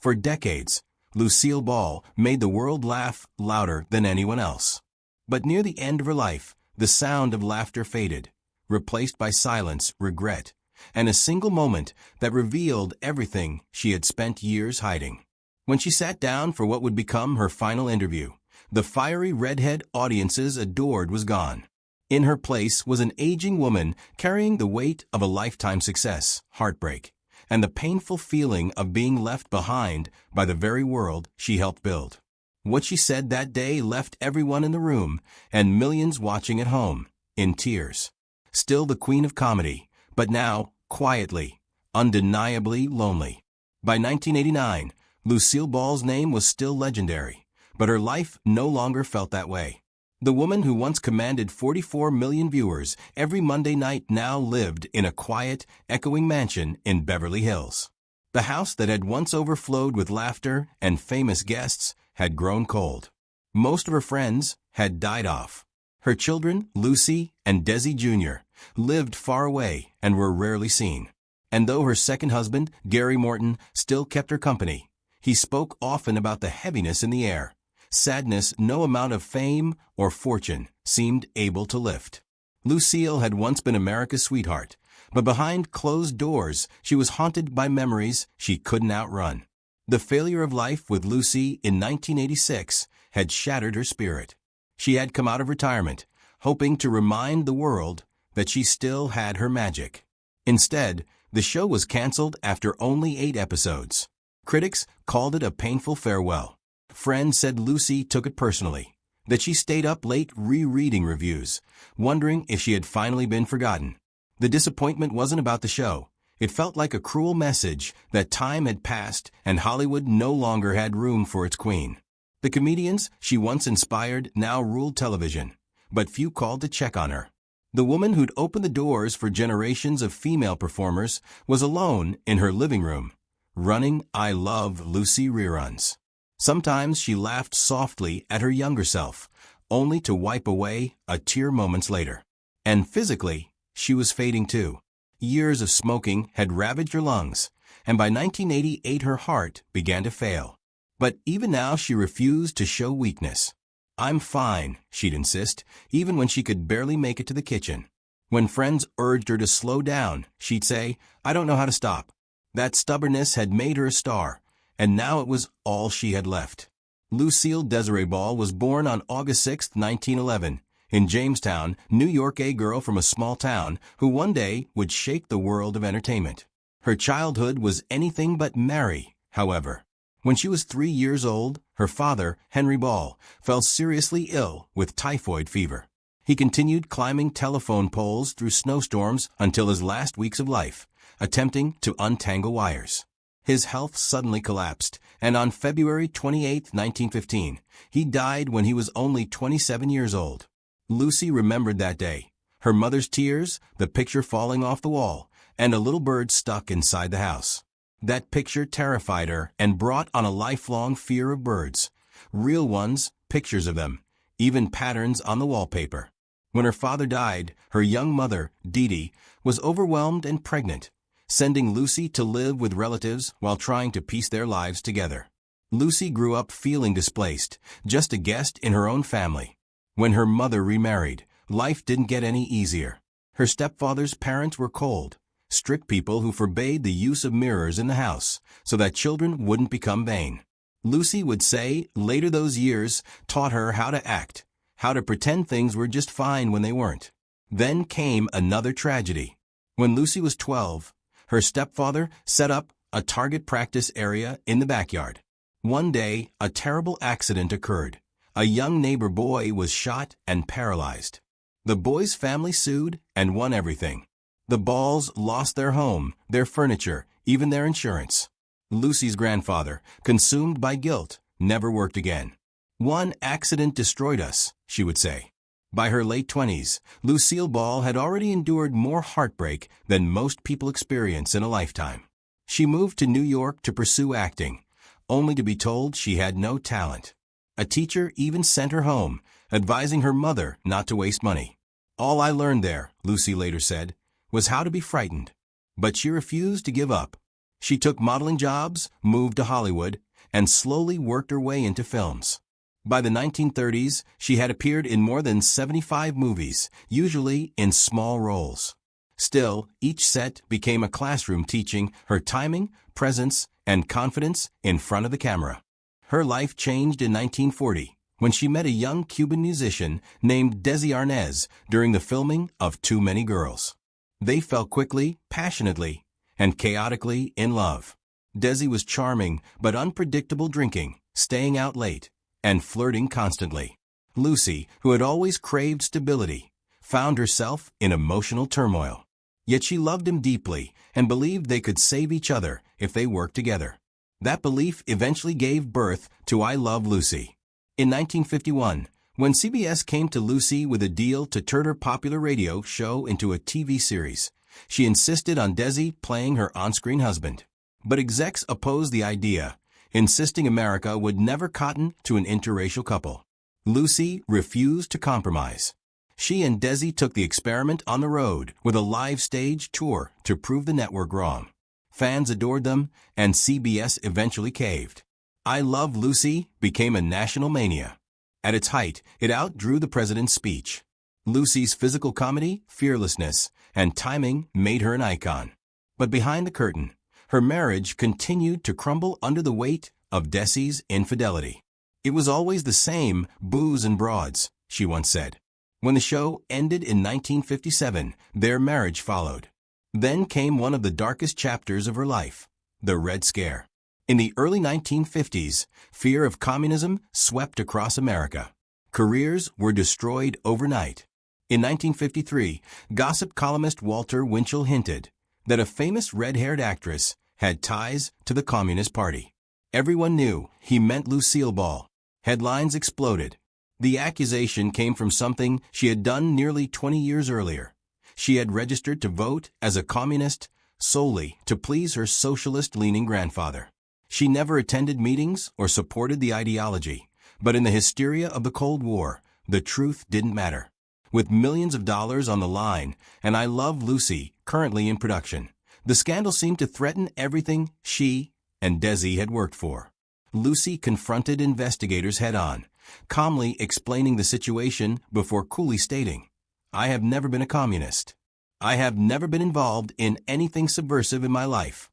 For decades, Lucille Ball made the world laugh louder than anyone else. But near the end of her life, the sound of laughter faded, replaced by silence, regret, and a single moment that revealed everything she had spent years hiding. When she sat down for what would become her final interview, the fiery redhead audiences adored was gone. In her place was an aging woman carrying the weight of a lifetime success, heartbreak, and the painful feeling of being left behind by the very world she helped build. What she said that day left everyone in the room, and millions watching at home, in tears. Still the queen of comedy, but now, quietly, undeniably lonely. By 1989, Lucille Ball's name was still legendary, but her life no longer felt that way. The woman who once commanded 44 million viewers every Monday night now lived in a quiet, echoing mansion in Beverly Hills. The house that had once overflowed with laughter and famous guests had grown cold. Most of her friends had died off. Her children, Lucy and Desi Jr., lived far away and were rarely seen. And though her second husband, Gary Morton, still kept her company, he spoke often about the heaviness in the air. Sadness no amount of fame or fortune seemed able to lift. Lucille had once been America's sweetheart, but behind closed doors she was haunted by memories she couldn't outrun. The failure of life with Lucy in 1986 had shattered her spirit. She had come out of retirement, hoping to remind the world that she still had her magic. Instead, the show was canceled after only 8 episodes. Critics called it a painful farewell. Friends said Lucy took it personally, that she stayed up late rereading reviews, wondering if she had finally been forgotten. The disappointment wasn't about the show. It felt like a cruel message that time had passed and Hollywood no longer had room for its queen. The comedians she once inspired now ruled television, but few called to check on her. The woman who'd opened the doors for generations of female performers was alone in her living room, running I Love Lucy reruns. Sometimes she laughed softly at her younger self, only to wipe away a tear moments later. And physically, she was fading too. Years of smoking had ravaged her lungs, and by 1988 her heart began to fail. But even now she refused to show weakness. I'm fine, she'd insist, even when she could barely make it to the kitchen. When friends urged her to slow down, she'd say, I don't know how to stop. That stubbornness had made her a star, and now it was all she had left. Lucille Desiree Ball was born on August 6, 1911, in Jamestown, New York, a girl from a small town who one day would shake the world of entertainment. Her childhood was anything but merry, however. When she was 3 years old, her father, Henry Ball, fell seriously ill with typhoid fever. He continued climbing telephone poles through snowstorms until his last weeks of life, attempting to untangle wires. His health suddenly collapsed, and on February 28, 1915, he died when he was only 27 years old. Lucy remembered that day, her mother's tears, the picture falling off the wall, and a little bird stuck inside the house. That picture terrified her and brought on a lifelong fear of birds. Real ones, pictures of them, even patterns on the wallpaper. When her father died, her young mother, Dee Dee, was overwhelmed and pregnant, sending Lucy to live with relatives while trying to piece their lives together. Lucy grew up feeling displaced, just a guest in her own family. When her mother remarried, life didn't get any easier. Her stepfather's parents were cold, strict people who forbade the use of mirrors in the house so that children wouldn't become vain. Lucy would say later those years taught her how to act, how to pretend things were just fine when they weren't. Then came another tragedy. When Lucy was 12, her stepfather set up a target practice area in the backyard. One day, a terrible accident occurred. A young neighbor boy was shot and paralyzed. The boy's family sued and won everything. The Balls lost their home, their furniture, even their insurance. Lucy's grandfather, consumed by guilt, never worked again. One accident destroyed us, she would say. By her late 20s, Lucille Ball had already endured more heartbreak than most people experience in a lifetime. She moved to New York to pursue acting, only to be told she had no talent. A teacher even sent her home, advising her mother not to waste money. All I learned there, Lucy later said, was how to be frightened. But she refused to give up. She took modeling jobs, moved to Hollywood, and slowly worked her way into films. By the 1930s, she had appeared in more than 75 movies, usually in small roles. Still, each set became a classroom teaching her timing, presence, and confidence in front of the camera. Her life changed in 1940 when she met a young Cuban musician named Desi Arnaz during the filming of Too Many Girls. They fell quickly, passionately, and chaotically in love. Desi was charming but unpredictable, drinking, staying out late, and flirting constantly. Lucy, who had always craved stability, found herself in emotional turmoil. Yet she loved him deeply and believed they could save each other if they worked together. That belief eventually gave birth to I Love Lucy. In 1951, when CBS came to Lucy with a deal to turn her popular radio show into a TV series, she insisted on Desi playing her on-screen husband. But execs opposed the idea, insisting America would never cotton to an interracial couple. Lucy refused to compromise. She and Desi took the experiment on the road with a live stage tour to prove the network wrong. Fans adored them, and CBS eventually caved. I Love Lucy became a national mania. At its height, it outdrew the president's speech. Lucy's physical comedy, fearlessness, and timing made her an icon. But behind the curtain, her marriage continued to crumble under the weight of Desi's infidelity. It was always the same booze and broads, she once said. When the show ended in 1957, their marriage followed. Then came one of the darkest chapters of her life, the Red Scare. In the early 1950s, fear of communism swept across America. Careers were destroyed overnight. In 1953, gossip columnist Walter Winchell hinted that a famous red-haired actress had ties to the Communist Party. Everyone knew he meant Lucille Ball. Headlines exploded. The accusation came from something she had done nearly 20 years earlier. She had registered to vote as a communist solely to please her socialist-leaning grandfather. She never attended meetings or supported the ideology, but in the hysteria of the Cold War, the truth didn't matter. With millions of dollars on the line and I Love Lucy currently in production, the scandal seemed to threaten everything she and Desi had worked for. Lucy confronted investigators head-on, calmly explaining the situation before coolly stating, "I have never been a communist. I have never been involved in anything subversive in my life."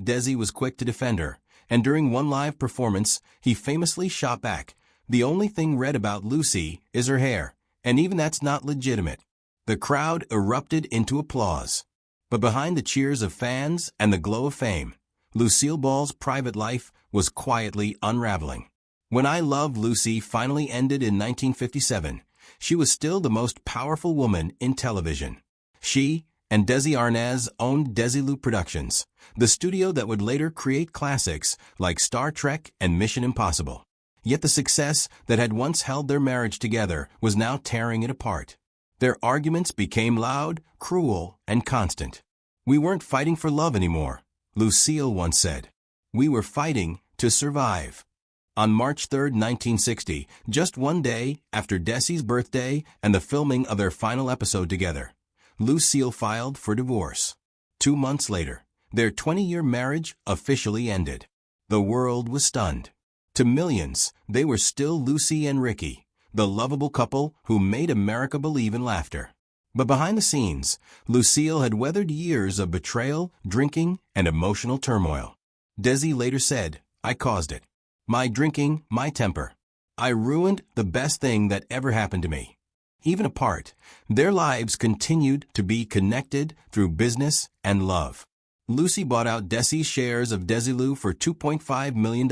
Desi was quick to defend her, and during one live performance, he famously shot back, "The only thing red about Lucy is her hair, and even that's not legitimate." The crowd erupted into applause. But behind the cheers of fans and the glow of fame, Lucille Ball's private life was quietly unraveling. When I Love Lucy finally ended in 1957, she was still the most powerful woman in television. She and Desi Arnaz owned Desilu Productions, the studio that would later create classics like Star Trek and Mission Impossible. Yet the success that had once held their marriage together was now tearing it apart. Their arguments became loud, cruel, and constant. "We weren't fighting for love anymore," Lucille once said. "We were fighting to survive." On March 3, 1960, just one day after Desi's birthday and the filming of their final episode together, Lucille filed for divorce. 2 months later, their 20-year marriage officially ended. The world was stunned. To millions, they were still Lucy and Ricky, the lovable couple who made America believe in laughter. But behind the scenes, Lucille had weathered years of betrayal, drinking, and emotional turmoil. Desi later said, "I caused it. My drinking, my temper. I ruined the best thing that ever happened to me." Even apart, their lives continued to be connected through business and love. Lucy bought out Desi's shares of Desilu for $2.5 million,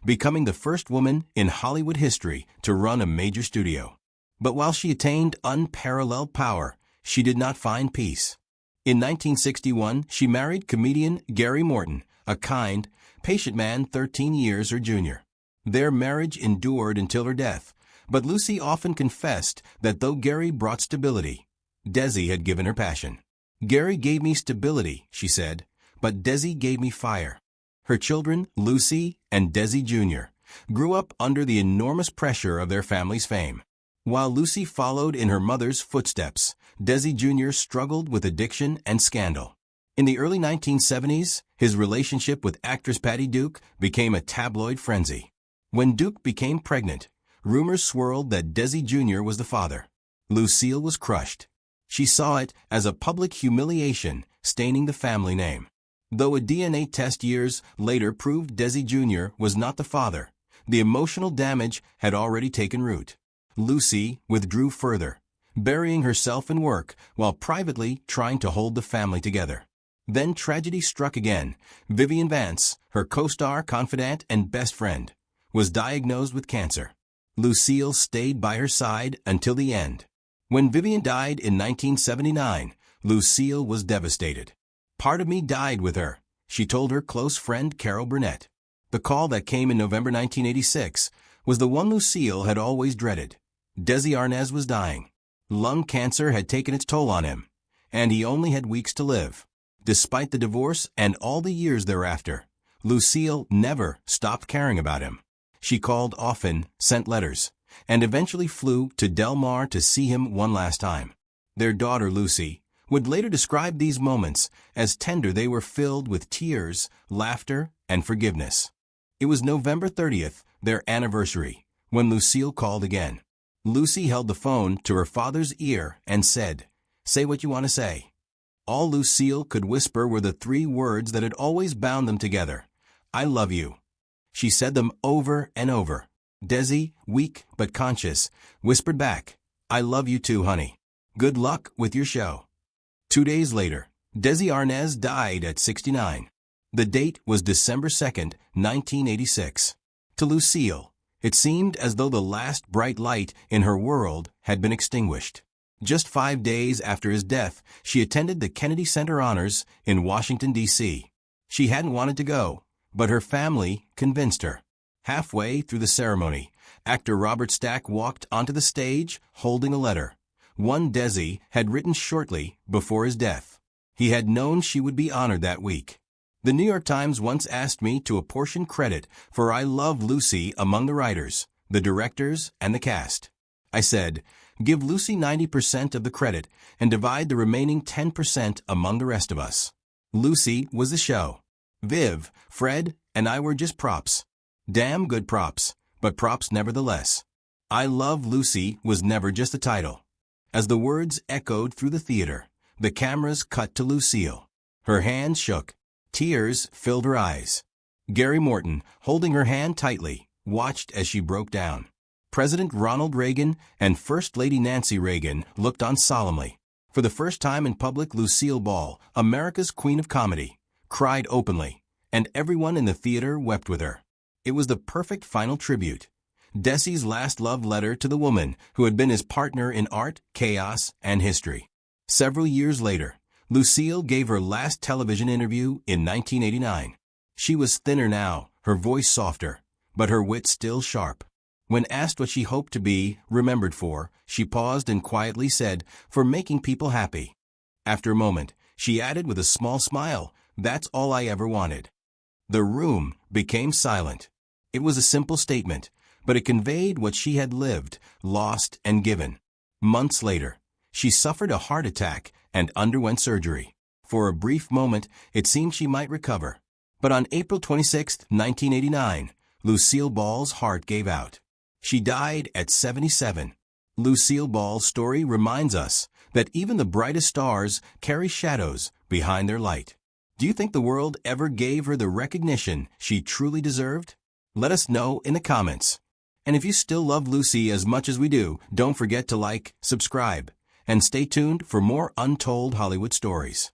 becoming the first woman in Hollywood history to run a major studio. But while she attained unparalleled power, she did not find peace. In 1961, she married comedian Gary Morton, a kind, patient man 13 years her junior. Their marriage endured until her death, but Lucy often confessed that though Gary brought stability, Desi had given her passion. "Gary gave me stability," she said, "but Desi gave me fire." Her children, Lucy and Desi Jr., grew up under the enormous pressure of their family's fame. While Lucy followed in her mother's footsteps, Desi Jr. struggled with addiction and scandal. In the early 1970s, his relationship with actress Patty Duke became a tabloid frenzy. When Duke became pregnant, rumors swirled that Desi Jr. was the father. Lucille was crushed. She saw it as a public humiliation, staining the family name. Though a DNA test years later proved Desi Jr. was not the father, the emotional damage had already taken root. Lucy withdrew further, burying herself in work while privately trying to hold the family together. Then tragedy struck again. Vivian Vance, her co-star, confidant, and best friend, was diagnosed with cancer. Lucille stayed by her side until the end. When Vivian died in 1979, Lucille was devastated. "Part of me died with her," she told her close friend Carol Burnett. The call that came in November 1986 was the one Lucille had always dreaded. Desi Arnaz was dying. Lung cancer had taken its toll on him, and he only had weeks to live. Despite the divorce and all the years thereafter, Lucille never stopped caring about him. She called often, sent letters, and eventually flew to Del Mar to see him one last time. Their daughter, Lucy, would later describe these moments as tender. They were filled with tears, laughter, and forgiveness. It was November 30th, their anniversary, when Lucille called again. Lucy held the phone to her father's ear and said, "Say what you want to say." All Lucille could whisper were the three words that had always bound them together: "I love you." She said them over and over. Desi, weak but conscious, whispered back, "I love you too, honey. Good luck with your show." 2 days later, Desi Arnaz died at 69. The date was December 2nd, 1986. To Lucille, it seemed as though the last bright light in her world had been extinguished. Just 5 days after his death, she attended the Kennedy Center Honors in Washington, D.C. She hadn't wanted to go, but her family convinced her. Halfway through the ceremony, actor Robert Stack walked onto the stage holding a letter, one Desi had written shortly before his death. He had known she would be honored that week. The New York Times once asked me to apportion credit for "I Love Lucy" among the writers, the directors, and the cast. I said, "Give Lucy 90% of the credit and divide the remaining 10% among the rest of us." Lucy was the show. Viv, Fred, and I were just props. Damn good props, but props nevertheless. "I Love Lucy" was never just a title. As the words echoed through the theater, the cameras cut to Lucille. Her hands shook. Tears filled her eyes. Gary Morton, holding her hand tightly, watched as she broke down. President Ronald Reagan and First Lady Nancy Reagan looked on solemnly. For the first time in public, Lucille Ball, America's Queen of Comedy, cried openly, and everyone in the theater wept with her. It was the perfect final tribute. Desi's last love letter to the woman who had been his partner in art, chaos, and history. Several years later, Lucille gave her last television interview in 1989. She was thinner now, her voice softer, but her wit still sharp. When asked what she hoped to be remembered for, she paused and quietly said, "For making people happy." After a moment, she added with a small smile, "That's all I ever wanted." The room became silent. It was a simple statement, but it conveyed what she had lived, lost, and given. Months later, she suffered a heart attack and underwent surgery. For a brief moment, it seemed she might recover. But on April 26, 1989, Lucille Ball's heart gave out. She died at 77. Lucille Ball's story reminds us that even the brightest stars carry shadows behind their light. Do you think the world ever gave her the recognition she truly deserved? Let us know in the comments. And if you still love Lucy as much as we do, don't forget to like, subscribe, and stay tuned for more untold Hollywood stories.